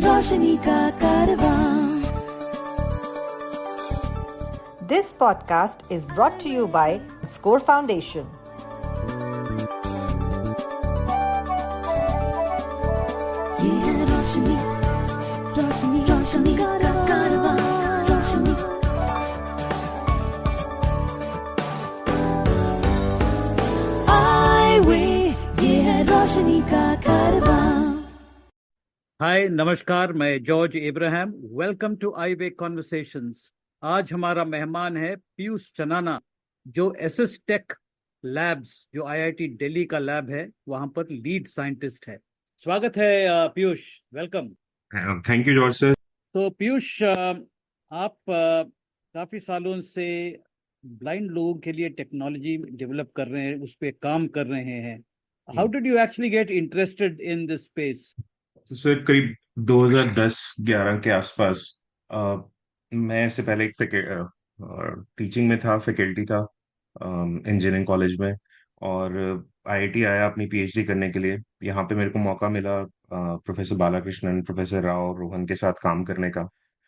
रोशनी का कारवां। This podcast is brought to you by Score Foundation. ये है रोशनी, रोशनी, रोशनी का कारवां, रोशनी। हाईवे, ये है रोशनी का कारवां। हाय नमस्कार, मैं George Abraham. Welcome to Eyeway conversations. आज हमारा मेहमान है पीयूष चनाना, जो एसएस टेक लैब्स, जो आईआईटी दिल्ली का लैब है, वहां पर लीड साइंटिस्ट है। स्वागत है Piyush, welcome. Thank you George sir. तो पीयूष, आप काफी सालों से ब्लाइंड लोगों के लिए टेक्नोलॉजी डेवलप कर रहे हैं, उस पर काम कर रहे हैं। How did you actually get interested in this space? तो सर करीब 2010-11 के आसपास मैं इससे पहले एक टीचिंग में था, फैकल्टी था इंजीनियरिंग कॉलेज में, और आईआईटी आया अपनी पीएचडी करने के लिए। यहाँ पे मेरे को मौका मिला प्रोफेसर बालाकृष्णन, प्रोफेसर राव, रोहन के साथ काम करने का।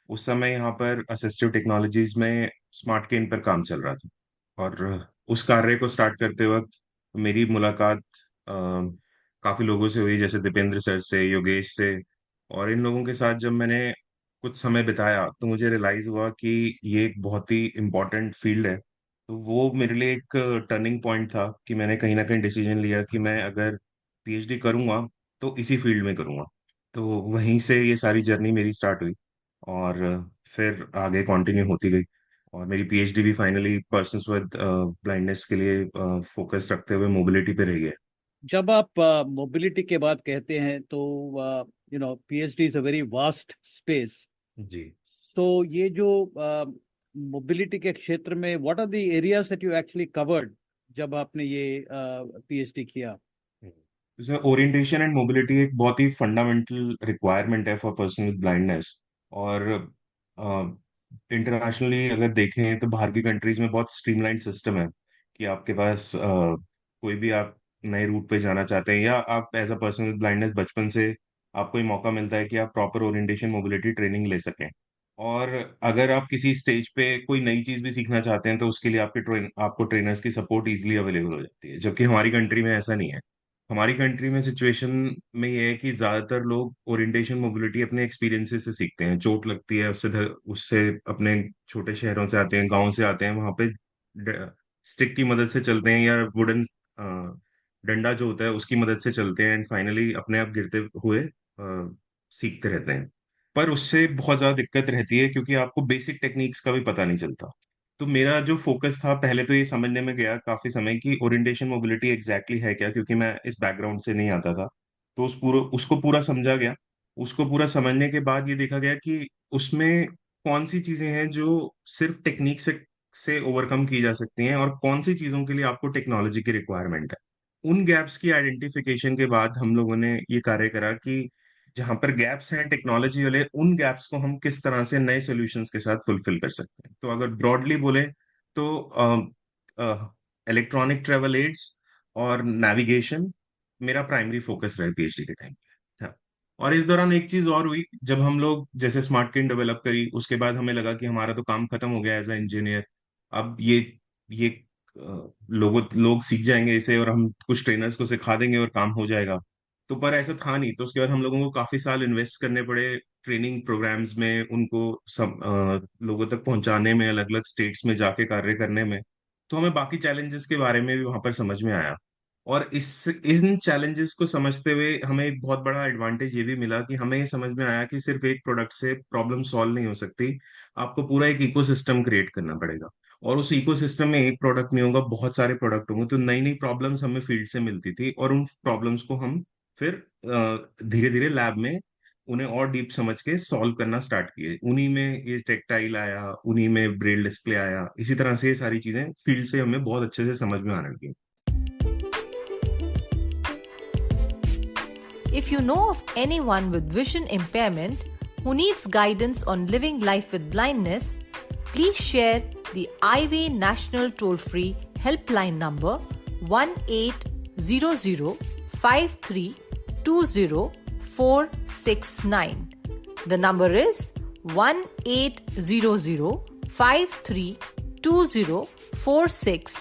उस समय यहाँ पर असिस्टिव टेक्नोलॉजीज में स्मार्ट केन पर काम चल रहा था, और उस कार्य को स्टार्ट करते वक्त मेरी मुलाकात काफी लोगों से हुई, जैसे दीपेंद्र सर से, योगेश से। और इन लोगों के साथ जब मैंने कुछ समय बिताया तो मुझे रियलाइज हुआ कि ये एक बहुत ही इम्पोर्टेंट फील्ड है। तो वो मेरे लिए एक टर्निंग पॉइंट था कि मैंने कहीं ना कहीं डिसीजन लिया कि मैं अगर पीएचडी करूंगा तो इसी फील्ड में करूंगा। तो वहीं से ये सारी जर्नी मेरी स्टार्ट हुई, और फिर आगे कंटिन्यू होती गई। और मेरी पीएचडी भी फाइनली पर्सन्स विद ब्लाइंडनेस के लिए फोकस रखते हुए मोबिलिटी पे रही है। जब आप मोबिलिटी के बात कहते हैं तो PhD is a very vast space. जी। तो ये जो मोबिलिटी के क्षेत्र में, what are the areas that you actually covered जब आपने ये पीएचडी किया? जैसे ओरिएंटेशन एंड मोबिलिटी एक बहुत ही फंडामेंटल रिक्वायरमेंट है फॉर पर्सन विद ब्लाइंडनेस। और इंटरनेशनली अगर देखें तो बाहर की कंट्रीज में बहुत स्ट्रीमलाइन सिस्टम है कि आपके पास कोई भी आप नए रूट पे जाना चाहते हैं, या आप as a person with blindness बचपन से आपको ये मौका मिलता है कि आप प्रॉपर ओरिएंटेशन मोबिलिटी ट्रेनिंग ले सकें। और अगर आप किसी स्टेज पे कोई नई चीज भी सीखना चाहते हैं तो उसके लिए आपको ट्रेनर्स की सपोर्ट इजीली अवेलेबल हो जाती है, जबकि हमारी कंट्री में ऐसा नहीं है। हमारी कंट्री में सिचुएशन में ये है कि ज्यादातर लोग ओरिएंटेशन मोबिलिटी अपने एक्सपीरियंसेस से सीखते हैं। चोट लगती है उससे अपने छोटे शहरों से आते हैं, गांव से आते हैं, वहां पे स्टिक की मदद से चलते हैं, या वुडन डंडा जो होता है उसकी मदद से चलते हैं, एंड फाइनली अपने आप गिरते हुए सीखते रहते हैं। पर उससे बहुत ज्यादा दिक्कत रहती है क्योंकि आपको बेसिक टेक्निक्स का भी पता नहीं चलता। तो मेरा जो फोकस था पहले तो ये समझने में गया काफी समय कि ओरिएंटेशन मोबिलिटी एग्जैक्टली है क्या, क्योंकि मैं इस बैकग्राउंड से नहीं आता था। तो उसको पूरा समझा गया। उसको पूरा समझने के बाद ये देखा गया कि उसमें कौन सी चीजें हैं जो सिर्फ टेक्निक से ओवरकम की जा सकती हैं, और कौन सी चीजों के लिए आपको टेक्नोलॉजी की रिक्वायरमेंट है। उन गैप्स की आइडेंटिफिकेशन के बाद हम लोगों ने ये कार्य करा कि जहां पर गैप्स हैं टेक्नोलॉजी वाले, उन गैप्स को हम किस तरह से नए सॉल्यूशंस के साथ फुलफिल कर सकते हैं। तो अगर ब्रॉडली बोले तो इलेक्ट्रॉनिक ट्रेवल एड्स और नेविगेशन मेरा प्राइमरी फोकस रहा पीएचडी के टाइम पे। हाँ। और इस दौरान एक चीज और हुई, जब हम लोग जैसे स्मार्ट किन डेवलप करी उसके बाद हमें लगा कि हमारा तो काम खत्म हो गया एज अ इंजीनियर। अब ये लोग सीख जाएंगे इसे, और हम कुछ ट्रेनर्स को सिखा देंगे और काम हो जाएगा। तो पर ऐसा था नहीं। तो उसके बाद हम लोगों को काफी साल इन्वेस्ट करने पड़े ट्रेनिंग प्रोग्राम्स में, उनको सब लोगों तक पहुंचाने में, अलग अलग स्टेट्स में जाके कार्य करने में। तो हमें बाकी चैलेंजेस के बारे में भी वहां पर समझ में आया। और इन चैलेंजेस को समझते हुए हमें एक बहुत बड़ा एडवांटेज ये भी मिला कि हमें ये समझ में आया कि सिर्फ एक प्रोडक्ट से प्रॉब्लम सॉल्व नहीं हो सकती। आपको पूरा एक इकोसिस्टम क्रिएट करना पड़ेगा, और उस इकोसिस्टम में एक प्रोडक्ट नहीं होगा, बहुत सारे प्रोडक्ट होंगे। तो नई नई प्रॉब्लम्स हमें फील्ड से मिलती थी, और उन प्रॉब्लम्स को हम फिर धीरे धीरे लैब में उन्हें और डीप समझ के सॉल्व करना स्टार्ट किए। उन्हीं में ये टेक्टाइल आया, उन्हीं में ब्रेल डिस्प्ले आया, इसी तरह से ये सारी चीजें फील्ड से हमें बहुत अच्छे से समझ में आने लगी। If you know of anyone with vision impairment who needs guidance on living life with blindness, please share the iWay National Toll-Free Helpline number 1800 5320 469 The number is 1800532046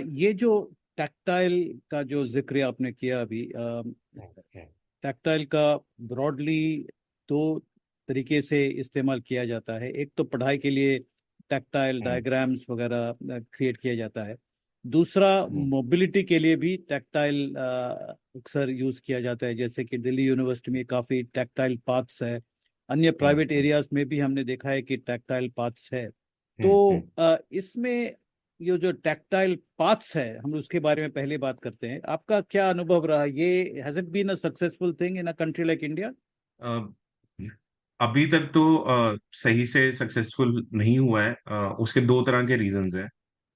ये जो टैक्टाइल का जो जिक्र आपने किया अभी, टैक्टाइल का ब्रॉडली दो तरीके से इस्तेमाल किया जाता है। एक तो पढ़ाई के लिए टैक्टाइल डायग्राम्स वगैरह क्रिएट किया जाता है। दूसरा मोबिलिटी के लिए भी टैक्टाइल अक्सर यूज किया जाता है, जैसे कि दिल्ली यूनिवर्सिटी में काफ़ी टैक्टाइल पाथ्स है। अन्य प्राइवेट एरियाज में भी हमने देखा है कि टैक्टाइल पाथ्स है। तो इसमें ये जो टैक्टाइल पाथ्स है, हम उसके बारे में पहले बात करते हैं। आपका क्या अनुभव रहा? ये has it been a successful thing in a country like India? अभी तक तो सही से सक्सेसफुल नहीं हुआ है। उसके दो तरह के रीजंस हैं।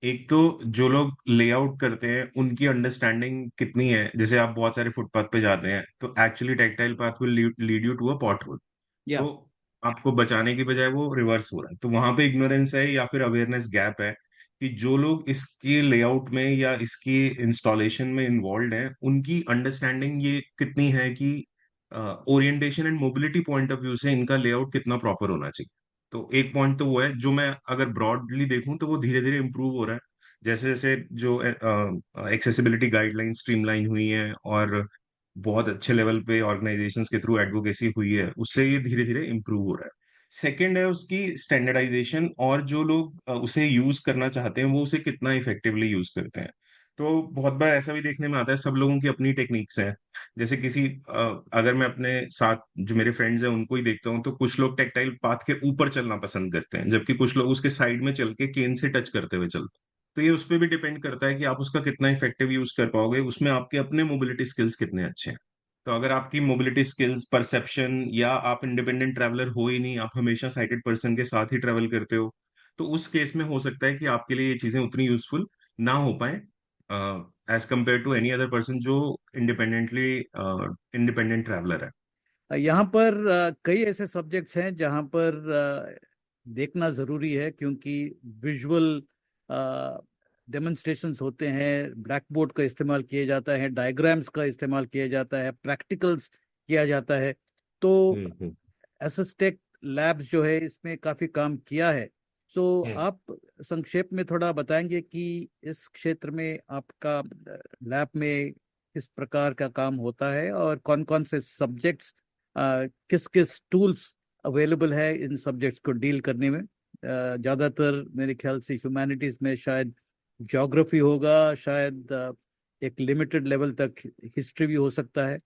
एक तो जो लोग लेआउट करते हैं उनकी अंडरस्टैंडिंग कितनी है। जैसे आप बहुत सारे फुटपाथ पे जाते हैं तो actually tactile path will lead you to a pothole. या तो आपको बचाने की बजाय वो रिवर्स हो रहा है। तो वहां पे इग्नोरेंस है या फिर अवेयरनेस गैप है कि जो लोग इसके लेआउट में या इसकी इंस्टॉलेशन में इन्वॉल्व हैं उनकी अंडरस्टैंडिंग ये कितनी है कि orientation and mobility point of view से इनका लेआउट कितना प्रॉपर होना चाहिए। तो एक पॉइंट तो वो है जो मैं अगर ब्रॉडली देखूं तो वो धीरे धीरे इंप्रूव हो रहा है। जैसे जैसे जो एक्सेसिबिलिटी गाइडलाइन स्ट्रीमलाइन हुई है और बहुत अच्छे लेवल पे ऑर्गेनाइजेशंस के थ्रू एडवोकेसी हुई है, उससे ये धीरे धीरे इम्प्रूव हो रहा है। सेकंड है उसकी स्टैंडर्डाइजेशन और जो लोग उसे यूज करना चाहते हैं वो उसे कितना इफेक्टिवली यूज करते हैं। तो बहुत बार ऐसा भी देखने में आता है, सब लोगों की अपनी टेक्निक्स हैं। जैसे किसी अगर मैं अपने साथ जो मेरे फ्रेंड्स हैं उनको ही देखता हूँ तो कुछ लोग टेक्टाइल पाथ के ऊपर चलना पसंद करते हैं, जबकि कुछ लोग उसके साइड में चल के केन से टच करते हुए चलते हैं। तो ये उस पर भी डिपेंड करता है कि आप उसका कितना इफेक्टिव यूज कर पाओगे, उसमें आपके अपने मोबिलिटी स्किल्स कितने अच्छे हैं। तो अगर आपकी मोबिलिटी स्किल्स परसेप्शन या आप इंडिपेंडेंट ट्रैवलर हो ही नहीं, आप हमेशा साइटेड पर्सन के साथ ही ट्रैवल करते हो, तो उस केस में हो सकता है कि आपके लिए ये चीजें उतनी यूजफुल ना हो पाए as compare to any other person जो इंडिपेंडेंट ट्रैवलर है। यहाँ पर कई ऐसे सब्जेक्ट्स हैं जहाँ पर देखना ज़रूरी है, क्योंकि विजुअल डेमोन्स्ट्रेशंस होते हैं, ब्लैक बोर्ड का इस्तेमाल किया जाता है, डायग्राम्स का इस्तेमाल किया जाता है, प्रैक्टिकल्स किया जाता है। तो हम्म। एसएसटेक लैब्स जो है इसमें काफ़ी काम किया है। सो हम्म। आप संक्षेप में थोड़ा बताएंगे कि इस क्षेत्र में आपका लैब में किस प्रकार का काम होता है और कौन कौन से सब्जेक्ट्स, किस किस टूल्स अवेलेबल है इन सब्जेक्ट्स को डील करने में। ज़्यादातर मेरे ख्याल से ह्यूमैनिटीज़ में शायद ज्योग्राफी होगा, शायद एक लिमिटेड लेवल तक हिस्ट्री भी हो सकता है,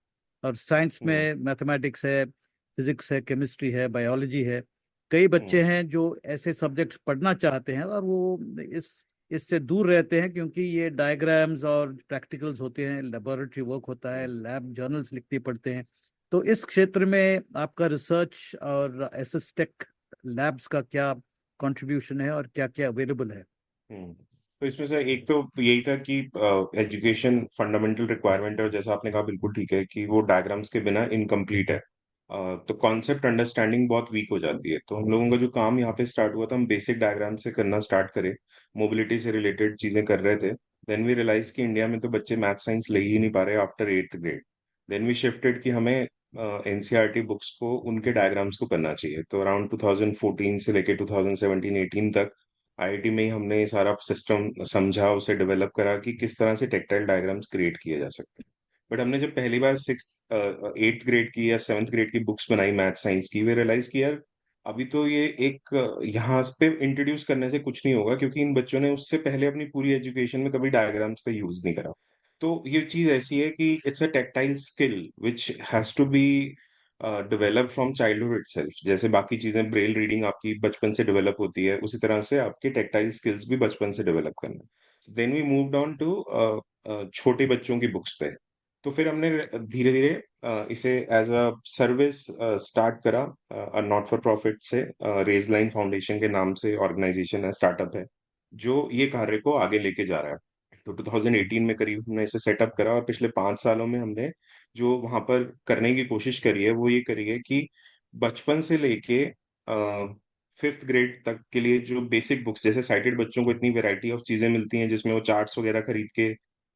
और साइंस हम्म। में मैथमेटिक्स है, फिजिक्स है, केमिस्ट्री है, बायोलॉजी है। कई बच्चे हम्म। हैं जो ऐसे सब्जेक्ट्स पढ़ना चाहते हैं और वो इस इससे दूर रहते हैं, क्योंकि ये डायग्राम्स और प्रैक्टिकल्स होते हैं, लेबोरेटरी वर्क होता है, लैब जर्नल्स लिखने पड़ते हैं। तो इस क्षेत्र में आपका रिसर्च और एसएसटेक लैब्स का क्या कंट्रीब्यूशन है और क्या क्या अवेलेबल है? हम्म। तो इसमें से एक तो यही था कि एजुकेशन फंडामेंटल रिक्वायरमेंट है, और जैसा आपने कहा बिल्कुल ठीक है कि वो डायग्राम्स के बिना इनकम्प्लीट है। तो कॉन्सेप्ट अंडरस्टैंडिंग बहुत वीक हो जाती है। तो हम लोगों का जो काम यहाँ पे स्टार्ट हुआ था, हम बेसिक डायग्राम से करना स्टार्ट करे, मोबिलिटी से रिलेटेड चीजें कर रहे थे। देन वी रियलाइज कि इंडिया में तो बच्चे मैथ साइंस ले ही नहीं पा रहे after 8th grade. Then we shifted कि हमें एनसीईआरटी बुक्स को उनके डायग्राम्स को करना चाहिए। तो अराउंड 2014 से लेके 2017-18 तक आईआईटी में ही हमने ये सारा सिस्टम समझा, उसे डेवलप करा कि किस तरह से टेक्टाइल डायग्राम्स क्रिएट किए जा सकते हैं। बट हमने जब पहली बार 8th ग्रेड की या 7th ग्रेड की बुक्स बनाई मैथ साइंस की, वे रियलाइज की यार अभी तो ये एक यहाँ पे इंट्रोड्यूस करने से कुछ नहीं होगा, क्योंकि इन बच्चों ने उससे पहले अपनी पूरी एजुकेशन में कभी डायग्राम्स का यूज नहीं करा। तो ये चीज ऐसी है कि it's a tactile skill which has to be develop from childhood itself. जैसे बाकी चीजें ब्रेल रीडिंग आपकी बचपन से डेवलप होती है, उसी तरह से आपके टेक्टाइल स्किल्स भी बचपन से डेवलप करना। Then we moved on to छोटे बच्चों की बुक्स पे। तो फिर हमने धीरे धीरे इसे एज अ सर्विस स्टार्ट करा, नॉट फॉर प्रॉफिट से। रेज लाइन फाउंडेशन के नाम से ऑर्गेनाइजेशन है, स्टार्टअप है, जो ये कार्य को आगे लेके जा रहा है। तो 2018 में करीब हमने इसे सेटअप करा, और पिछले 5 सालों में हमने जो वहां पर करने की कोशिश करी है वो ये करी है कि बचपन से लेके 5th ग्रेड तक के लिए जो बेसिक बुक्स, जैसे साइटेड बच्चों को इतनी वैरायटी ऑफ चीजें मिलती हैं जिसमें वो चार्ट्स वगैरह खरीद के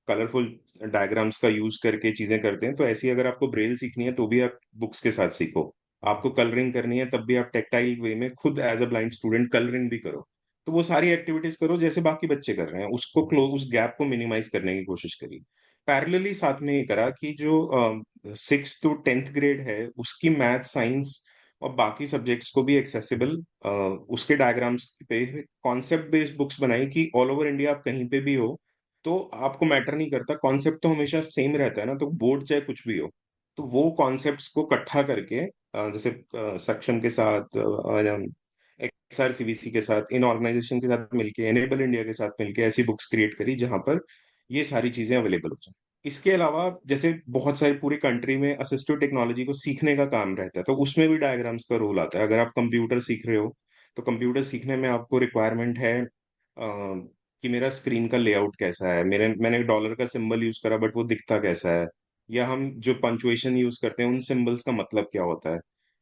कलरफुल डायग्राम्स का यूज करके चीजें करते हैं, तो ऐसी अगर आपको ब्रेल सीखनी है तो भी आप बुक्स के साथ सीखो। आपको कलरिंग करनी है तब भी आप टेक्टाइल वे में खुद as a blind student colouring भी करो। तो वो सारी एक्टिविटीज करो जैसे बाकी बच्चे कर रहे हैं, उसको क्लोज, उस गैप को मिनिमाइज करने की कोशिश करी। पैरेलली साथ में ये करा कि जो 6th to 10th ग्रेड है उसकी मैथ, साइंस और बाकी सब्जेक्ट्स को भी एक्सेसिबल, उसके डायग्राम्स पे कॉन्सेप्ट बेस्ड बुक्स बनाई कि ऑल ओवर इंडिया आप कहीं पे भी हो तो आपको मैटर नहीं करता, कॉन्सेप्ट तो हमेशा सेम रहता है ना, तो बोर्ड चाहे कुछ भी हो, तो वो कॉन्सेप्ट्स को इकट्ठा करके जैसे सक्षम के साथ, XRCVC के साथ, इन ऑर्गेनाइजेशन के साथ मिलके, एनेबल इंडिया के साथ मिलके ऐसी बुक्स क्रिएट करी जहां पर ये सारी चीजें अवेलेबल हो जाए। इसके अलावा जैसे बहुत सारी पूरी कंट्री में असिस्टिव टेक्नोलॉजी को सीखने का काम रहता है, तो उसमें भी डायग्राम्स का रोल आता है। अगर आप कंप्यूटर सीख रहे हो तो कंप्यूटर सीखने में आपको रिक्वायरमेंट है कि मेरा स्क्रीन का लेआउट कैसा है, मैंने डॉलर का सिंबल यूज करा बट वो दिखता कैसा है, या हम जो पंचुएशन यूज करते हैं उन सिंबल्स का मतलब क्या होता है।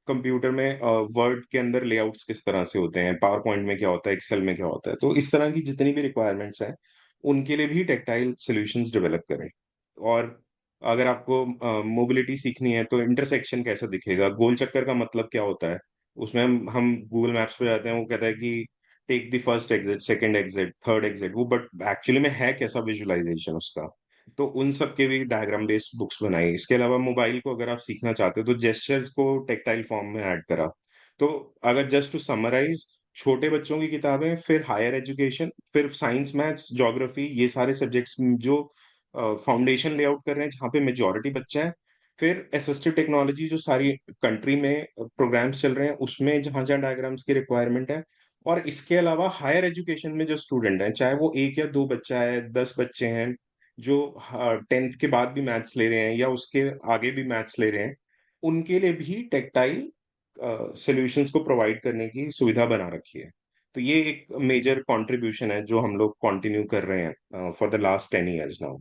कंप्यूटर में वर्ड के अंदर लेआउट्स किस तरह से होते हैं, पावर पॉइंट में क्या होता है, एक्सेल में क्या होता है, तो इस तरह की जितनी भी रिक्वायरमेंट्स हैं उनके लिए भी टेक्टाइल सॉल्यूशंस डेवलप करें। और अगर आपको मोबिलिटी सीखनी है तो इंटरसेक्शन कैसा दिखेगा, गोल चक्कर का मतलब क्या होता है, उसमें हम गूगल मैप्स पे जाते हैं, वो कहता है कि take the first exit, second exit, third exit, वो बट एक्चुअली में है कैसा विजुअलाइजेशन उसका। तो उन सब के भी डायग्राम बेस्ड बुक्स बनाई। इसके अलावा मोबाइल को अगर आप सीखना चाहते हो तो जेस्चर्स को टेक्टाइल फॉर्म में ऐड करा। तो अगर जस्ट टू समराइज, छोटे बच्चों की किताबें, फिर हायर एजुकेशन, फिर साइंस, मैथ्स, ज्योग्राफी, ये सारे सब्जेक्ट्स जो फाउंडेशन लेआउट कर रहे हैं जहाँ पे मेजोरिटी बच्चा है, फिर असिस्टिव टेक्नोलॉजी जो सारी कंट्री में प्रोग्राम्स चल रहे हैं उसमें जहां जहां डायग्राम्स की रिक्वायरमेंट है, और इसके अलावा हायर एजुकेशन में जो स्टूडेंट हैं, चाहे वो एक या दो बच्चा है, 10 बच्चे हैं जो 10th के बाद भी मैथ्स ले रहे हैं या उसके आगे भी मैथ्स ले रहे हैं, उनके लिए भी टेक्टाइल सॉल्यूशंस को प्रोवाइड करने की सुविधा बना रखी है। तो ये एक मेजर कंट्रीब्यूशन है जो हम लोग कंटिन्यू कर रहे हैं for the last 10 years now.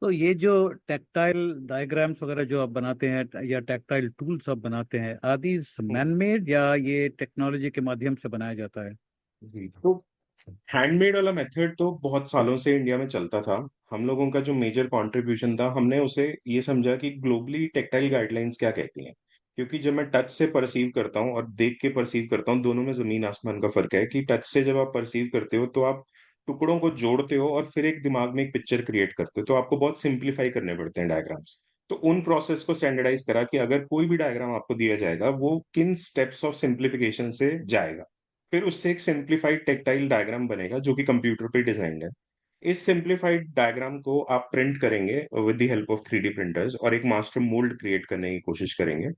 तो ये जो टैक्टाइल डायग्राम्स वगैरह जो आप बनाते हैं या टैक्टाइल टूल्स आप बनाते हैं, आर दीज मैन मेड या ये टेक्नोलॉजी के माध्यम से बनाया जाता है? जी, तो हैंडमेड वाला मेथड तो बहुत सालों से इंडिया में चलता था। हम लोगों का जो मेजर कंट्रीब्यूशन था, हमने उसे ये समझा कि ग्लोबली टेक्टाइल गाइडलाइंस क्या कहती हैं। क्योंकि जब मैं टच से परसीव करता हूँ और देख के परसीव करता हूँ, दोनों में जमीन आसमान का फर्क है। कि टच से जब आप परसीव करते हो तो आप टुकड़ों को जोड़ते हो और फिर एक दिमाग में एक पिक्चर क्रिएट करते हो, तो आपको बहुत सिंप्लीफाई करने पड़ते हैं डायग्राम्स। तो उन प्रोसेस को स्टैंडर्डाइज करा कि अगर कोई भी डायग्राम आपको दिया जाएगा वो किन स्टेप्स ऑफ सिंप्लीफिकेशन से जाएगा, फिर उससे एक सिंप्लीफाइड टेक्टाइल डायग्राम बनेगा जो कि कंप्यूटर पे डिजाइंड है। इस सिंप्लीफाइड डायग्राम को आप प्रिंट करेंगे with the help of 3D printers और एक मास्टर मोल्ड क्रिएट करने की कोशिश करेंगे।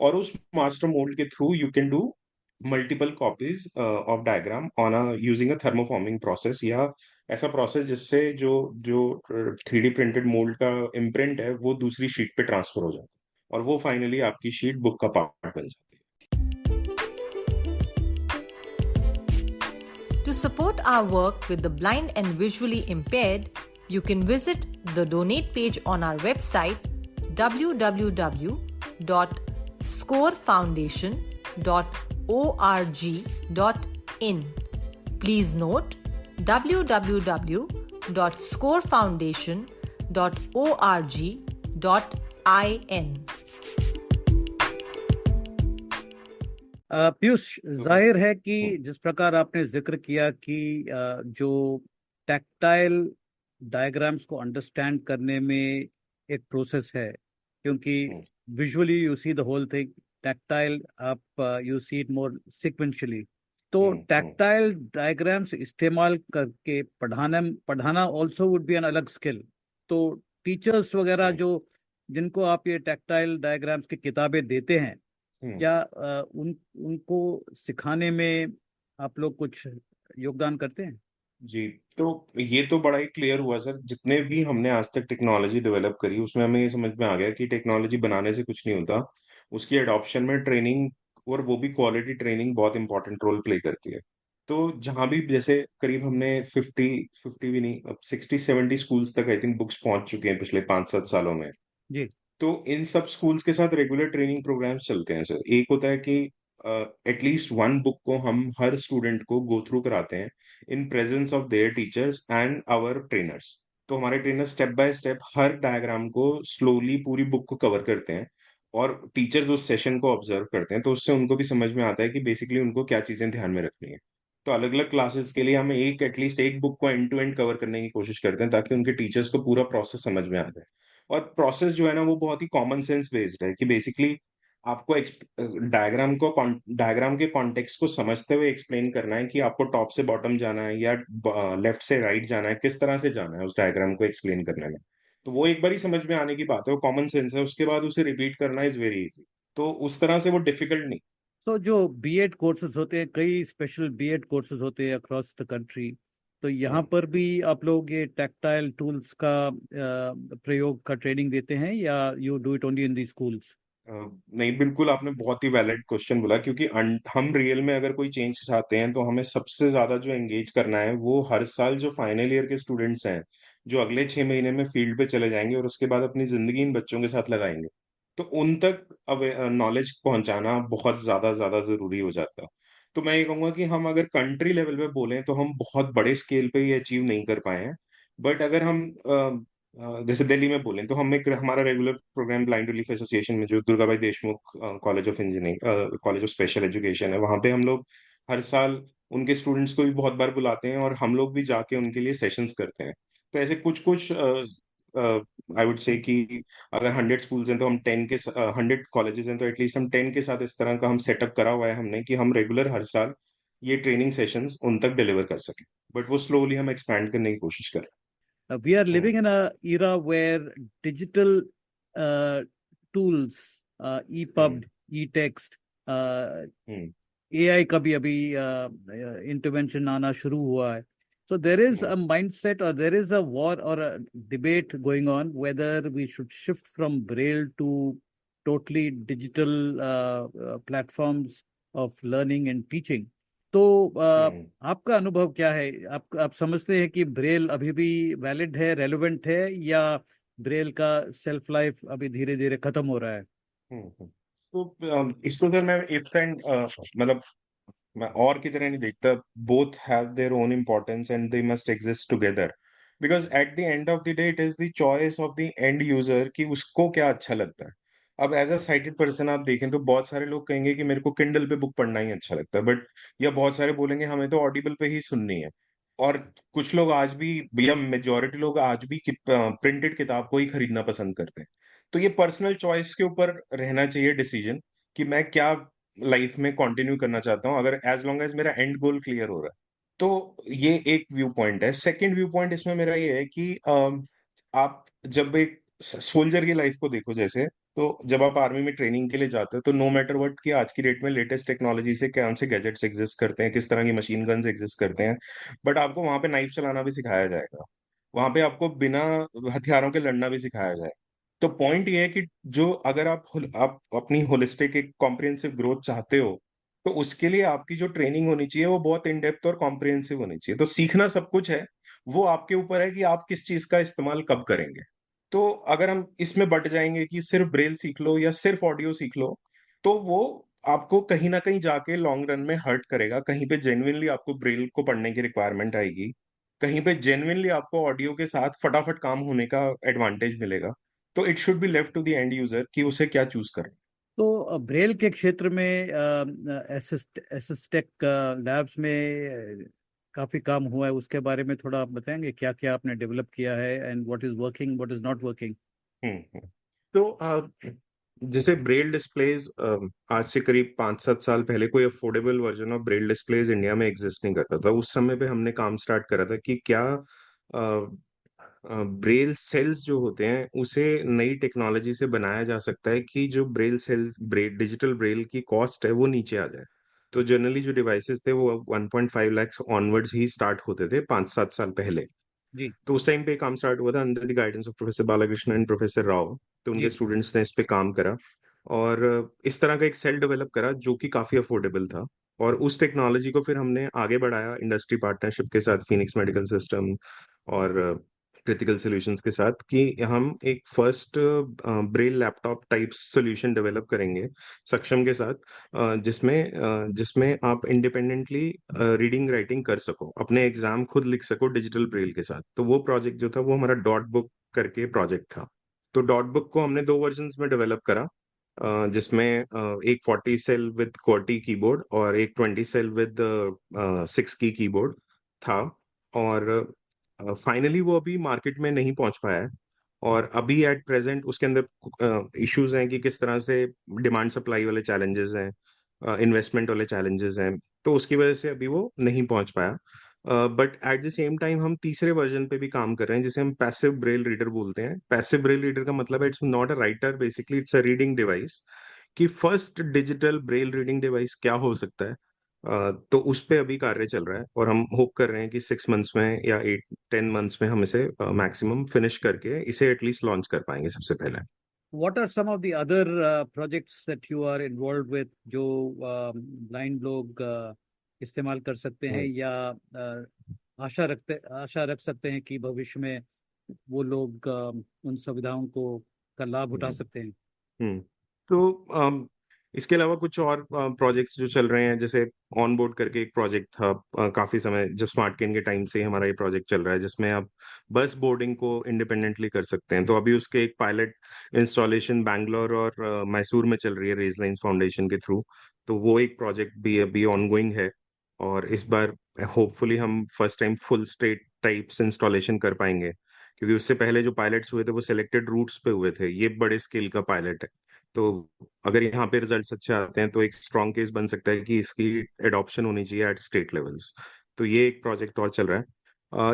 और उस मास्टर मोल्ड के through you can do multiple copies of diagram on a using a thermoforming process, या ऐसा प्रोसेस जिससे जो जो 3D प्रिंटेड मोल्ड का इम्प्रिंट है वो दूसरी शीट पे ट्रांसफर हो जाता है और वो फाइनली आपकी शीट बुक का पार्ट बन जाती है। To support our work with the blind and visually impaired, you can visit the donate page on our website www.scorefoundation.org.in. Please note www.scorefoundation.org.in. Piyush, जाहिर है कि जिस प्रकार आपने जिक्र किया कि जो टैक्टाइल डायग्राम्स को अंडरस्टैंड करने में एक प्रोसेस है, क्योंकि visually you see the whole thing, tactile आप you see it more sequentially. तो टैक्टाइल डायग्राम्स इस्तेमाल करके पढ़ाना ऑल्सो वुड बी एन अलग स्किल। तो टीचर्स वगैरह जो जिनको आप ये टैक्टाइल डायग्राम्स की किताबें देते हैं, क्या उनको सिखाने में आप लोग कुछ योगदान करते हैं? जी, तो ये तो बड़ा ही क्लियर हुआ सर, जितने भी हमने आज तक टेक्नोलॉजी डेवलप करी उसमें हमें ये समझ में आ गया कि टेक्नोलॉजी बनाने से कुछ नहीं होता, उसकी एडॉप्शन में ट्रेनिंग, और वो भी क्वालिटी ट्रेनिंग, बहुत इंपॉर्टेंट रोल प्ले करती है। तो जहां भी जैसे करीब हमने 50 भी नहीं, अब 60-70 स्कूल्स तक आई थिंक बुक्स पहुंच चुके हैं पिछले 5-7 सालों में। जी। तो इन सब स्कूल्स के साथ रेगुलर ट्रेनिंग प्रोग्राम्स चलते हैं सर। एक होता है कि एटलीस्ट वन बुक को हम हर स्टूडेंट को गो थ्रू कराते हैं in presence of their teachers and our trainers. तो हमारे ट्रेनर स्टेप बाय स्टेप हर डायग्राम को स्लोली पूरी बुक को कवर करते हैं, और टीचर्स उस सेशन को ऑब्जर्व करते हैं, तो उससे उनको भी समझ में आता है कि बेसिकली उनको क्या चीजें ध्यान में रखनी है। तो अलग अलग क्लासेस के लिए हम एक एटलीस्ट एक बुक को एंड टू एंड कवर करने की कोशिश करते हैं, ताकि उनके टीचर्स को पूरा प्रोसेस समझ में आ जाए। और प्रोसेस जो है ना वो बहुत ही कॉमन सेंस बेस्ड है, कि बेसिकली आपको डायग्राम के कॉन्टेक्स्ट को समझते हुए एक्सप्लेन करना है कि आपको टॉप से बॉटम जाना है या लेफ्ट से राइट जाना है, किस तरह से जाना है उस डायग्राम को एक्सप्लेन करने में। तो वो एक बार ही समझ में आने की बात है, वो कॉमन सेंस है, उसके बाद उसे रिपीट करना इज वेरी इजी। तो उस तरह से वो डिफिकल्ट नहीं। तो जो बीएड कोर्सेज होते हैं, कई स्पेशल बीएड कोर्सेज होते हैं अक्रॉस द कंट्री, तो यहाँ हम्म। पर भी आप लोग ये टैक्टाइल टूल्स का प्रयोग का ट्रेनिंग देते हैं, या you do it only in the schools? Uh, नहीं, बिल्कुल आपने बहुत ही वैलिड क्वेश्चन बोला, क्योंकि हम रियल में अगर कोई चेंज चाहते हैं तो हमें सबसे ज्यादा जो एंगेज करना है वो हर साल जो फाइनल ईयर के स्टूडेंट्स हैं, जो अगले 6 महीने में फील्ड पे चले जाएंगे और उसके बाद अपनी जिंदगी इन बच्चों के साथ लगाएंगे, तो उन तक अब नॉलेज पहुंचाना बहुत ज्यादा ज्यादा जरूरी हो जाता है। तो मैं ये कहूंगा कि हम अगर कंट्री लेवल पे बोलें तो हम बहुत बड़े स्केल पे ये अचीव नहीं कर पाए हैं। बट अगर हम जैसे दिल्ली में बोलें तो हम एक हमारा regular programme blind relief association में, जो Durga Bhai Deshmukh college of engineering college of special education है, वहाँ पे हम लोग हर साल उनके स्टूडेंट्स को भी बहुत बार बुलाते हैं, और हम लोग भी जाके उनके लिए सेशंस करते हैं। तो ऐसे कुछ कुछ आई वुड से कि अगर 100 स्कूल्स हैं तो हम 100 कॉलेजेस हैं तो एटलीस्ट हम 10 के साथ इस तरह का हम सेटअप करा हुआ है हमने, कि हम रेगुलर हर साल ये ट्रेनिंग सेशंस उन तक डिलीवर कर सकें। बट वो स्लोली हम एक्सपैंड करने की कोशिश कर रहे We are हैं। living in a era where digital tools, hmm. EPUB, e-text, uh, hmm. AI का भी अभी इंटरवेंशन आना शुरू हुआ है. So there is hmm. a mindset, or there is a war or a debate going on whether we should shift from Braille to totally digital platforms of learning and teaching. तो हम्म। आपका अनुभव क्या है? आप समझते हैं कि ब्रेल अभी भी वैलिड है, रेलेवेंट है, या ब्रेल का सेल्फ लाइफ अभी धीरे धीरे खत्म हो रहा है? तो इसको सर मैं इफ एंड मतलब मैं और की तरह नहीं देखता। Both have their own importance and they must exist together, because at the end of the day it is the choice of the end user कि उसको क्या अच्छा लगता है। अब एज अ साइटेड पर्सन आप देखें तो बहुत सारे लोग कहेंगे कि मेरे को किंडल पे बुक पढ़ना ही अच्छा लगता है, बट या बहुत सारे बोलेंगे हमें तो ऑडिबल पे ही सुननी है। और कुछ लोग आज भी, या मेजोरिटी लोग आज भी प्रिंटेड किताब को ही खरीदना पसंद करते हैं। तो ये पर्सनल चॉइस के ऊपर रहना चाहिए डिसीजन, कि मैं क्या लाइफ में कंटिन्यू करना चाहता हूँ, अगर एज लॉन्ग एज मेरा एंड गोल क्लियर हो रहा है। तो ये एक व्यू पॉइंट है। सेकंड व्यू पॉइंट इसमें मेरा ये है कि आप जब एक सोल्जर की लाइफ को देखो, जैसे तो जब आप आर्मी में ट्रेनिंग के लिए जाते हो तो नो मैटर व्हाट कि आज की डेट में लेटेस्ट टेक्नोलॉजी से कौन से गैजेट्स एग्जिस्ट करते हैं, किस तरह की मशीन गन्स एग्जिस्ट करते हैं, बट आपको वहां पे नाइफ चलाना भी सिखाया जाएगा। वहां पे आपको बिना हथियारों के लड़ना भी सिखाया जाएगा। तो पॉइंट ये है कि जो अगर आप अपनी होलिस्टिक एक कॉम्प्रिहेंसिव ग्रोथ चाहते हो, तो उसके लिए आपकी जो ट्रेनिंग होनी चाहिए वो बहुत इन डेप्थ और कॉम्प्रिहेंसिव होनी चाहिए। तो सीखना सब कुछ है, वो आपके ऊपर है कि आप किस चीज का इस्तेमाल कब करेंगे। तो अगर हम इसमें बट जाएंगे कि सिर्फ ब्रेल सीख लो या सिर्फ ऑडियो सीख लो, तो वो आपको कहीं ना कहीं जाके लॉन्ग रन में हर्ट करेगा। कहीं पे जेन्युइनली आपको ब्रेल को पढ़ने की रिक्वायरमेंट आएगी, कहीं पे जेन्युइनली आपको ऑडियो के साथ फटाफट काम होने का एडवांटेज मिलेगा। तो it should be left to the end user कि उसे क्या चूज करें। तो ब्रेल के क्षेत्र में एसिस्टेक लैब्स में काफी काम हुआ है, उसके बारे में थोड़ा आप बताएंगे क्या क्या आपने डेवलप किया है, and what is working, what is not working? तो जैसे ब्रेल डिस्प्लेज, आज से करीब 5-7 साल पहले कोई affordable version of Braille displays India में एग्जिस्ट नहीं करता था। उस समय पे हमने काम स्टार्ट करा था कि क्या ब्रेल सेल्स जो होते हैं उसे नई टेक्नोलॉजी से बनाया जा सकता है कि जो ब्रेल सेल्स डिजिटल ब्रेल की कॉस्ट है वो नीचे आ जाए। तो जनरली जो डिवाइसेस थे वो 1.5 लाख ऑनवर्ड्स ही स्टार्ट होते थे 5-7 साल पहले। जी तो उस टाइम पे काम स्टार्ट हुआ था under the guidance of professor Balakrishna and professor Rao. तो उनके जी स्टूडेंट्स ने इस पे काम करा, और इस तरह का एक सेल डेवलप करा जो कि काफी अफोर्डेबल था। और उस टेक्नोलॉजी को फिर हमने आगे बढ़ाया इंडस्ट्री पार्टनरशिप के साथ, फिनिक्स मेडिकल सिस्टम और क्रिटिकल सॉल्यूशंस के साथ कि हम एक first Braille laptop type solution develop करेंगे सक्षम के साथ, जिसमें आप इंडिपेंडेंटली रीडिंग राइटिंग कर सको, अपने एग्जाम खुद लिख सको डिजिटल ब्रेल के साथ। तो वो प्रोजेक्ट जो था वो हमारा डॉट बुक करके प्रोजेक्ट था। तो डॉट बुक को हमने दो वर्जन्स में डेवलप करा, जिसमें एक 40 सेल विद क्वर्टी कीबोर्ड और एक 20 सेल विद 6 की कीबोर्ड था। और फाइनली वो अभी मार्केट में नहीं पहुंच पाया है, और अभी एट प्रेजेंट उसके अंदर इश्यूज हैं कि किस तरह से डिमांड सप्लाई वाले चैलेंजेस हैं, इन्वेस्टमेंट वाले चैलेंजेस हैं, तो उसकी वजह से अभी वो नहीं पहुंच पाया। But at the same time हम तीसरे वर्जन पे भी काम कर रहे हैं, जिसे हम पैसिव ब्रेल रीडर बोलते हैं। पैसिव ब्रेल रीडर का मतलब है it's not a writer, basically it's a reading device. कि first digital Braille reading device क्या हो सकता है, तो उस पे अभी कार्य चल रहा है, और हम होप कर रहे हैं कि 6 मंथ्स में या 8-10 मंथ्स में हम इसे मैक्सिमम फिनिश करके इसे एटलीस्ट लॉन्च कर पाएंगे सबसे पहले। What are some of the other projects that you are involved with जो blind लोग इस्तेमाल कर सकते हैं, हम्म। या आशा रख सकते हैं कि भविष्य में वो लोग उन सुविधाओं को का लाभ उठा हम्म। सकते हैं? हम्म। तो इसके अलावा कुछ और प्रोजेक्ट्स जो चल रहे हैं, जैसे ऑन बोर्ड करके एक प्रोजेक्ट था, काफी समय जो स्मार्ट केन के टाइम से ही हमारा ये प्रोजेक्ट चल रहा है, जिसमें आप बस बोर्डिंग को इंडिपेंडेंटली कर सकते हैं। तो अभी उसके एक पायलट इंस्टॉलेशन बैंगलोर और मैसूर में चल रही है रेज लाइंस फाउंडेशन के थ्रू। तो वो एक प्रोजेक्ट भी अभी ऑनगोइंग है, और इस बार होपफुली हम first time full state types installation कर पाएंगे, क्योंकि उससे पहले जो पायलट्स हुए थे वो सिलेक्टेड रूट्स पे हुए थे, ये बड़े स्केल का पायलट है। तो अगर यहाँ पे रिजल्ट्स अच्छे आते हैं तो एक स्ट्रॉन्ग केस बन सकता है कि इसकी एडॉप्शन होनी चाहिए एट स्टेट लेवल्स। तो ये एक प्रोजेक्ट और चल रहा है।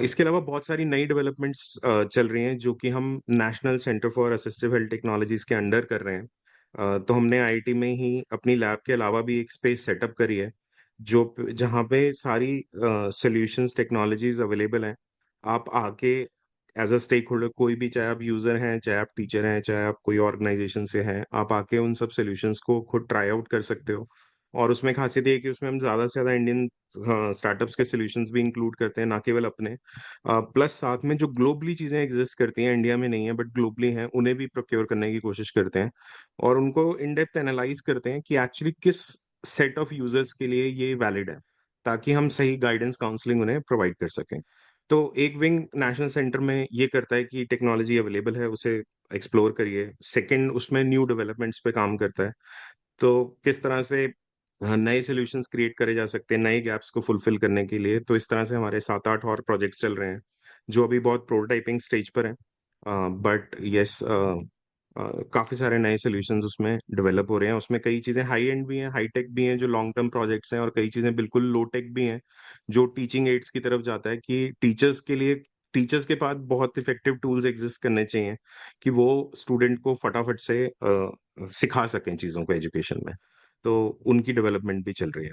इसके अलावा बहुत सारी नई डेवलपमेंट्स चल रही हैं, जो कि हम national centre for assistive health technologies के अंडर कर रहे हैं। तो हमने आईआईटी में ही अपनी लैब के अलावा भी एक स्पेस सेटअप करी है, जो जहाँ पे सारी सॉल्यूशंस टेक्नोलॉजीज अवेलेबल हैं। आप आके एज अ स्टेक होल्डर, कोई भी, चाहे आप यूजर हैं, चाहे आप टीचर हैं, चाहे आप कोई ऑर्गेनाइजेशन से हैं, आप आके उन सब सॉल्यूशंस को खुद ट्राई आउट कर सकते हो। और उसमें खासियत ये है कि उसमें हम ज्यादा से ज्यादा इंडियन स्टार्टअप्स के सॉल्यूशंस भी इंक्लूड करते हैं, ना केवल अपने। प्लस साथ में जो ग्लोबली चीजें एग्जिस्ट करती हैं, इंडिया में नहीं है बट ग्लोबली हैं, उन्हें भी प्रोक्योर करने की कोशिश करते हैं, और उनको इन डेप्थ एनालाइज करते हैं कि एक्चुअली किस सेट ऑफ यूजर्स के लिए ये वैलिड है, ताकि हम सही गाइडेंस काउंसलिंग उन्हें प्रोवाइड कर सकें। तो एक विंग नेशनल सेंटर में ये करता है कि टेक्नोलॉजी अवेलेबल है, उसे एक्सप्लोर करिए। सेकंड, उसमें न्यू डेवलपमेंट्स पे काम करता है, तो किस तरह से नए सॉल्यूशंस क्रिएट करे जा सकते हैं नए गैप्स को फुलफिल करने के लिए। तो इस तरह से हमारे 7-8 और प्रोजेक्ट्स चल रहे हैं, जो अभी बहुत प्रोटोटाइपिंग स्टेज पर हैं। बट यस, काफी सारे नए सॉल्यूशंस उसमें डेवलप हो रहे हैं। उसमें कई चीजें हाई एंड भी हैं, हाई टेक भी हैं, जो लॉन्ग टर्म प्रोजेक्ट्स हैं, और कई चीजें बिल्कुल लो टेक भी हैं, जो टीचिंग एड्स की तरफ जाता है, कि टीचर्स के लिए, टीचर्स के पास बहुत इफेक्टिव टूल्स एग्जिस्ट करने चाहिए कि वो स्टूडेंट को फटाफट से सिखा सकें चीजों को एजुकेशन में। तो उनकी डेवलपमेंट भी चल रही है।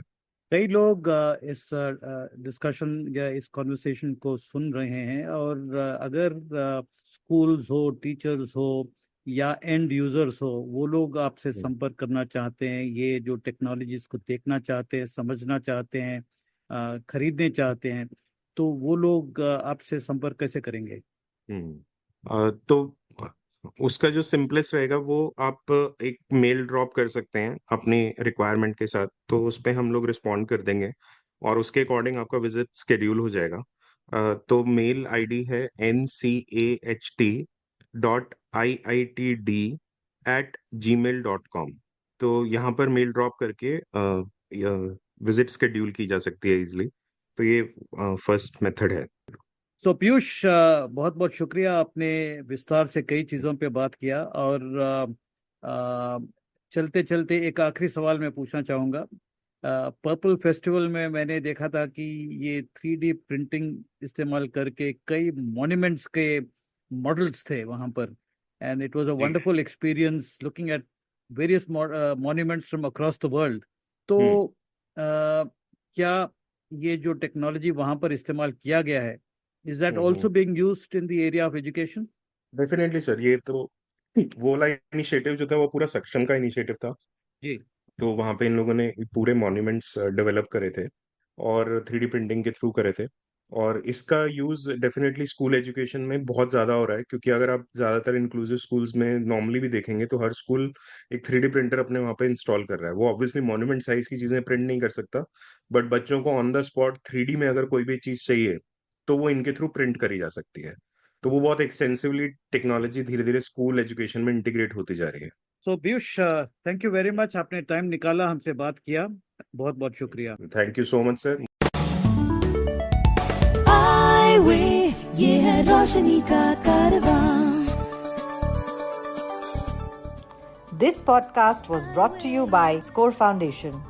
कई लोग इस डिस्कशन या इस कॉन्वर्सेशन को सुन रहे हैं, और अगर स्कूल्स हो, टीचर्स हो, या एंड यूजर्स हो, वो लोग आपसे हम्म। संपर्क करना चाहते हैं, ये जो टेक्नोलॉजीज को देखना चाहते हैं, समझना चाहते हैं, खरीदने चाहते हैं, तो वो लोग आपसे संपर्क कैसे करेंगे? तो उसका जो सिंपलेस्ट रहेगा, वो आप एक मेल ड्रॉप कर सकते हैं अपनी रिक्वायरमेंट के साथ, तो उस पर हम लोग रिस्पॉन्ड कर देंगे, और उसके अकॉर्डिंग आपका विजिट स्केड्यूल हो जाएगा। तो मेल आईडी है NCAHT.IITD@gmail.com। तो यहाँ पर मेल ड्रॉप करके विजिट स्केड्यूल की जा सकती है इजिली। तो ये फर्स्ट मेथड है। सो पीयूष, बहुत बहुत शुक्रिया, आपने विस्तार से कई चीज़ों पे बात किया। और चलते चलते एक आखिरी सवाल मैं पूछना चाहूँगा। पर्पल फेस्टिवल में मैंने देखा था कि ये 3D प्रिंटिंग इस्तेमाल करके कई मॉन्यूमेंट्स के मॉडल्स थे वहाँ पर, एंड इट वाज अ जी। Wonderful experience looking at various monuments from across the world. Hmm. तो क्या ये जो टेक्नोलॉजी वहाँ पर इस्तेमाल किया गया है, is that hmm. also being used in the area of education? Definitely sir, ये तो वो वाला इनिशिएटिव जो था वो पूरा सक्षम का इनिशिएटिव था। जी। तो वहां पे इन लोगों ने पूरे मॉन्यूमेंट्स डेवलप करे थे, और 3D प्रिंटिंग के थ्रू करे थे। और इसका यूज डेफिनेटली स्कूल एजुकेशन में बहुत ज्यादा हो रहा है, क्योंकि अगर आप ज्यादातर इंक्लूसिव स्कूल्स में नॉर्मली भी देखेंगे तो हर स्कूल एक 3D प्रिंटर अपने वहाँ पे इंस्टॉल कर रहा है। वो ऑब्वियसली मॉन्यूमेंट साइज की चीजें प्रिंट नहीं कर सकता, बट बच्चों को ऑन द स्पॉट 3D में अगर कोई भी चीज चाहिए तो वो इनके थ्रू प्रिंट करी जा सकती है। तो वो बहुत एक्सटेंसिवली टेक्नोलॉजी धीरे धीरे स्कूल एजुकेशन में इंटीग्रेट होती जा रही है। So Piyush, thank you very much, आपने टाइम निकाला, हमसे बात किया, बहुत बहुत शुक्रिया। Thank you so much sir. Eyeway, ये है रोशनी का कारवां। This podcast was brought to you by Score Foundation.